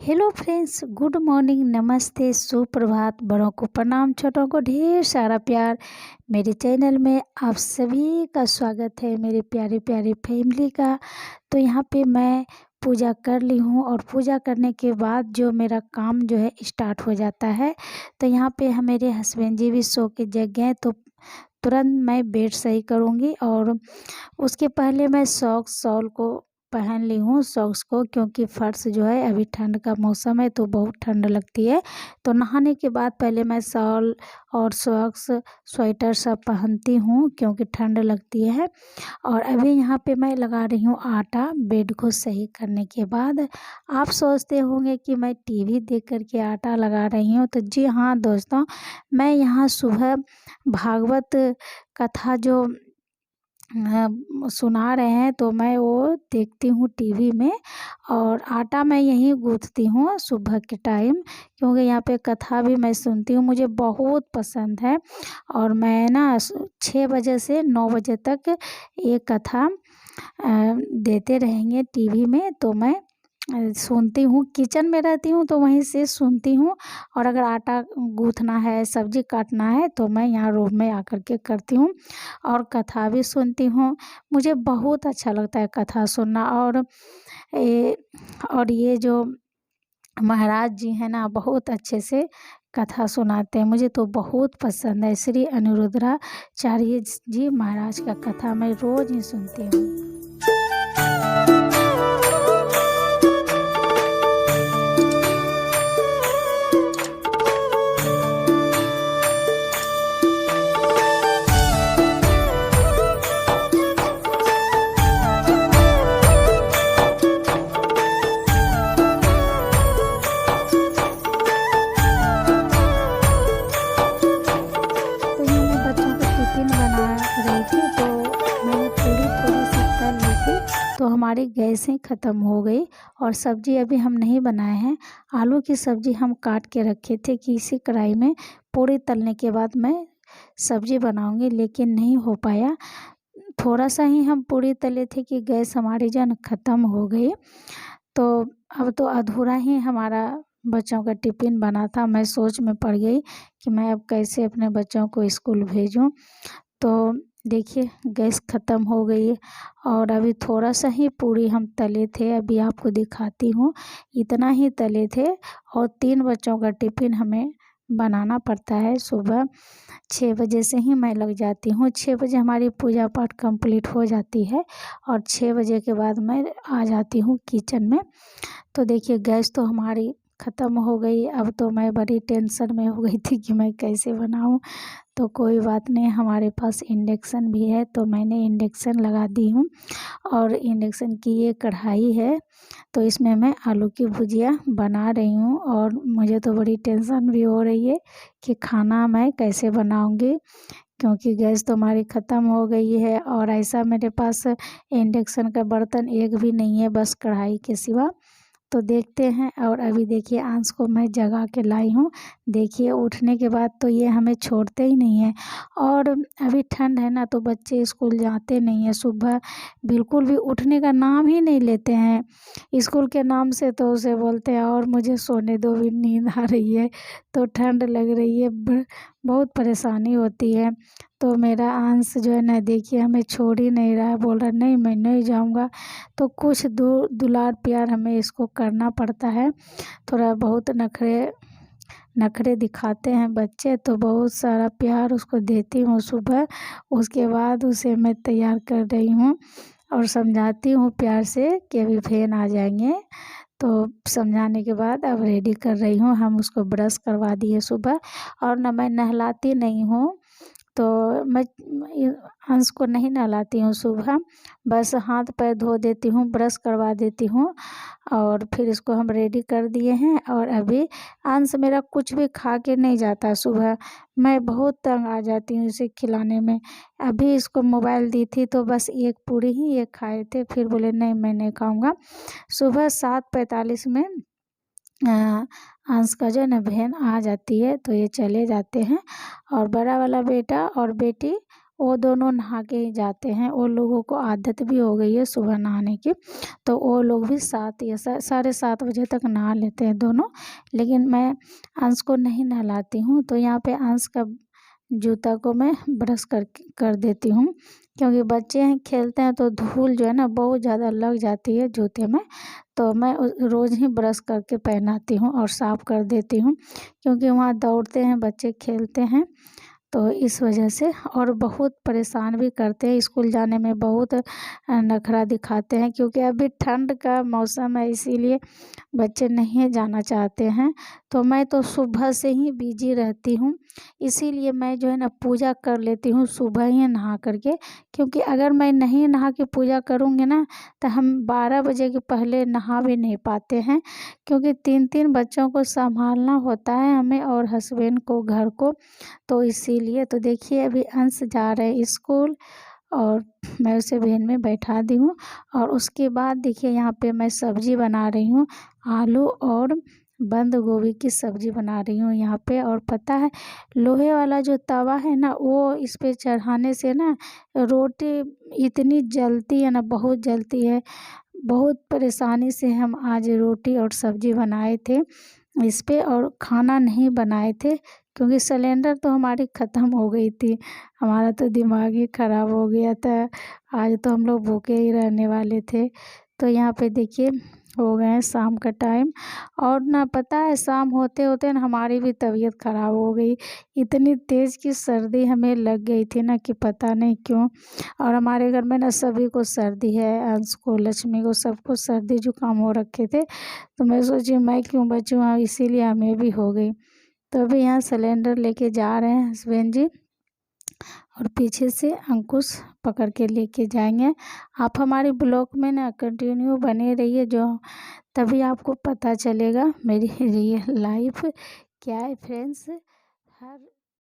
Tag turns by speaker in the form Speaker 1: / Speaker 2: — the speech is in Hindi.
Speaker 1: हेलो फ्रेंड्स, गुड मॉर्निंग, नमस्ते, सुप्रभात। बड़ों को प्रणाम, छोटों को ढेर सारा प्यार। मेरे चैनल में आप सभी का स्वागत है, मेरे प्यारे प्यारे फैमिली का। तो यहाँ पे मैं पूजा कर ली हूँ और पूजा करने के बाद जो मेरा काम जो है स्टार्ट हो जाता है। तो यहाँ पे मेरे हस्बैंड जी भी सो के जग गए, तो तुरंत मैं बेड सही करूँगी। और उसके पहले मैं सॉक्स शॉल को पहन ली हूँ, सॉक्स को, क्योंकि फर्श जो है अभी ठंड का मौसम है तो बहुत ठंड लगती है। तो नहाने के बाद पहले मैं शॉल और सॉक्स स्वेटर सब पहनती हूँ क्योंकि ठंड लगती है। और अभी यहाँ पे मैं लगा रही हूँ आटा बेड को सही करने के बाद। आप सोचते होंगे कि मैं टीवी देख कर के आटा लगा रही हूँ, तो जी हाँ दोस्तों, मैं यहाँ सुबह भागवत कथा जो सुना रहे हैं तो मैं वो देखती हूँ टीवी में। और आटा मैं यहीं गूँथती हूँ सुबह के टाइम, क्योंकि यहाँ पे कथा भी मैं सुनती हूँ, मुझे बहुत पसंद है। और मैं ना 6 बजे से 9 बजे तक ये कथा देते रहेंगे टीवी में, तो मैं सुनती हूँ। किचन में रहती हूँ तो वहीं से सुनती हूँ। और अगर आटा गूँथना है, सब्जी काटना है, तो मैं यहाँ रूम में आकर के करती हूँ और कथा भी सुनती हूँ। मुझे बहुत अच्छा लगता है कथा सुनना। ये और ये जो महाराज जी हैं ना, बहुत अच्छे से कथा सुनाते हैं, मुझे तो बहुत पसंद है। श्री अनिरुद्धाचार्य जी महाराज का कथा मैं रोज़ ही सुनती हूँ। तो ये मैं बच्चों को टिफ़िन बना रही थी, तो मैंने पूरी थोड़ी सी तल ली थी, तो हमारी गैसें ख़त्म हो गई। और सब्ज़ी अभी हम नहीं बनाए हैं। आलू की सब्ज़ी हम काट के रखे थे कि इसी कढ़ाई में पूरी तलने के बाद मैं सब्ज़ी बनाऊंगी, लेकिन नहीं हो पाया। थोड़ा सा ही हम पूरी तले थे कि गैस हमारी जो है न ख़त्म हो गई। तो अब तो अधूरा ही हमारा बच्चों का टिफ़िन बना था। मैं सोच में पड़ गई कि मैं अब कैसे अपने बच्चों को स्कूल भेजूं। तो देखिए गैस ख़त्म हो गई और अभी थोड़ा सा ही पूरी हम तले थे, अभी आपको दिखाती हूँ। इतना ही तले थे और 3 बच्चों का टिफ़िन हमें बनाना पड़ता है। सुबह 6 बजे से ही मैं लग जाती हूँ। 6 बजे हमारी पूजा पाठ कंप्लीट हो जाती है और 6 बजे के बाद मैं आ जाती हूँ किचन में। तो देखिए गैस तो हमारी ख़त्म हो गई। अब तो मैं बड़ी टेंशन में हो गई थी कि मैं कैसे बनाऊँ। तो कोई बात नहीं, हमारे पास इंडक्शन भी है, तो मैंने इंडक्शन लगा दी हूँ। और इंडक्शन की ये कढ़ाई है, तो इसमें मैं आलू की भुजिया बना रही हूँ। और मुझे तो बड़ी टेंशन भी हो रही है कि खाना मैं कैसे बनाऊँगी, क्योंकि गैस तो हमारी ख़त्म हो गई है। और ऐसा मेरे पास इंडक्शन का बर्तन एक भी नहीं है, बस कढ़ाई के सिवा। तो देखते हैं। और अभी देखिए अंश को मैं जगा के लाई हूँ। देखिए उठने के बाद तो ये हमें छोड़ते ही नहीं हैं। और अभी ठंड है ना, तो बच्चे स्कूल जाते नहीं हैं, सुबह बिल्कुल भी उठने का नाम ही नहीं लेते हैं। स्कूल के नाम से तो उसे बोलते हैं और मुझे सोने दो, भी नींद आ रही है, तो ठंड लग रही है, बहुत परेशानी होती है। तो मेरा अंश जो है ना, देखिए हमें छोड़ ही नहीं रहा है, बोल रहा नहीं मैं नहीं जाऊँगा। तो कुछ दुलार प्यार हमें इसको करना पड़ता है। थोड़ा बहुत नखरे नखरे दिखाते हैं बच्चे, तो बहुत सारा प्यार उसको देती हूँ सुबह। उसके बाद उसे मैं तैयार कर रही हूँ और समझाती हूँ प्यार से कि अभी फैन आ जाएंगे। तो समझाने के बाद अब रेडी कर रही हूँ। हम उसको ब्रश करवा दिए सुबह। और ना मैं नहलाती नहीं हूँ, तो मैं अंश को नहीं नहलाती हूँ सुबह, बस हाथ पैर धो देती हूँ, ब्रश करवा देती हूँ। और फिर इसको हम रेडी कर दिए हैं। और अभी अंश मेरा कुछ भी खा के नहीं जाता सुबह, मैं बहुत तंग आ जाती हूँ इसे खिलाने में। अभी इसको मोबाइल दी थी तो बस एक पूरी ही एक खाए थे, फिर बोले नहीं मैं नहीं खाऊँगा। सुबह 7:45 में अंश का जो है ना वैन आ जाती है, तो ये चले जाते हैं। और बड़ा वाला बेटा और बेटी वो दोनों नहा के ही जाते हैं। वो लोगों को आदत भी हो गई है सुबह नहाने की, तो वो लोग भी 7 या 7:30 बजे तक नहा लेते हैं दोनों। लेकिन मैं अंश को नहीं नहलाती हूँ। तो यहाँ पे अंश का जूता को मैं ब्रश कर देती हूँ, क्योंकि बच्चे हैं खेलते हैं तो धूल जो है ना बहुत ज़्यादा लग जाती है जूते में। तो मैं रोज़ ही ब्रश करके पहनाती हूँ और साफ़ कर देती हूँ, क्योंकि वहाँ दौड़ते हैं बच्चे, खेलते हैं, तो इस वजह से। और बहुत परेशान भी करते हैं, स्कूल जाने में बहुत नखरा दिखाते हैं, क्योंकि अभी ठंड का मौसम है, इसीलिए बच्चे नहीं जाना चाहते हैं। तो मैं तो सुबह से ही बिजी रहती हूँ, इसीलिए मैं जो है ना पूजा कर लेती हूँ सुबह ही नहा करके। क्योंकि अगर मैं नहीं नहा के पूजा करूँगी ना, तो हम 12 बजे के पहले नहा भी नहीं पाते हैं, क्योंकि 3-3 बच्चों को संभालना होता है हमें और हस्बैंड को, घर को। तो इसीलिए तो देखिए अभी अंश जा रहे हैं स्कूल, और मैं उसे वैन में बैठा दी हूँ। और उसके बाद देखिए यहाँ पे मैं सब्ज़ी बना रही हूँ, आलू और बंद गोभी की सब्ज़ी बना रही हूँ यहाँ पे। और पता है लोहे वाला जो तवा है ना, वो इस पे चढ़ाने से ना रोटी इतनी जलती है ना, बहुत जलती है। बहुत परेशानी से हम आज रोटी और सब्ज़ी बनाए थे इस पे, और खाना नहीं बनाए थे, क्योंकि सिलेंडर तो हमारी ख़त्म हो गई थी। हमारा तो दिमाग ही ख़राब हो गया था, आज तो हम लोग भूखे ही रहने वाले थे। तो यहाँ पे देखिए हो गए हैं शाम का टाइम, और ना पता है शाम होते होते ना हमारी भी तबीयत ख़राब हो गई। इतनी तेज़ की सर्दी हमें लग गई थी ना कि पता नहीं क्यों। और हमारे घर में ना सभी को सर्दी है, अंश को, लक्ष्मी को, सबको सर्दी जुकाम हो रखे थे। तो मैं सोची मैं क्यों बचूँ, इसीलिए हमें भी हो गई। तो अभी यहाँ सिलेंडर लेके जा रहे हैं हस्बैंड जी, और पीछे से अंकुश पकड़ के लेके जाएंगे। आप हमारे ब्लॉग में ना कंटिन्यू बने रहिए, जो तभी आपको पता चलेगा मेरी रियल लाइफ क्या है फ्रेंड्स। हर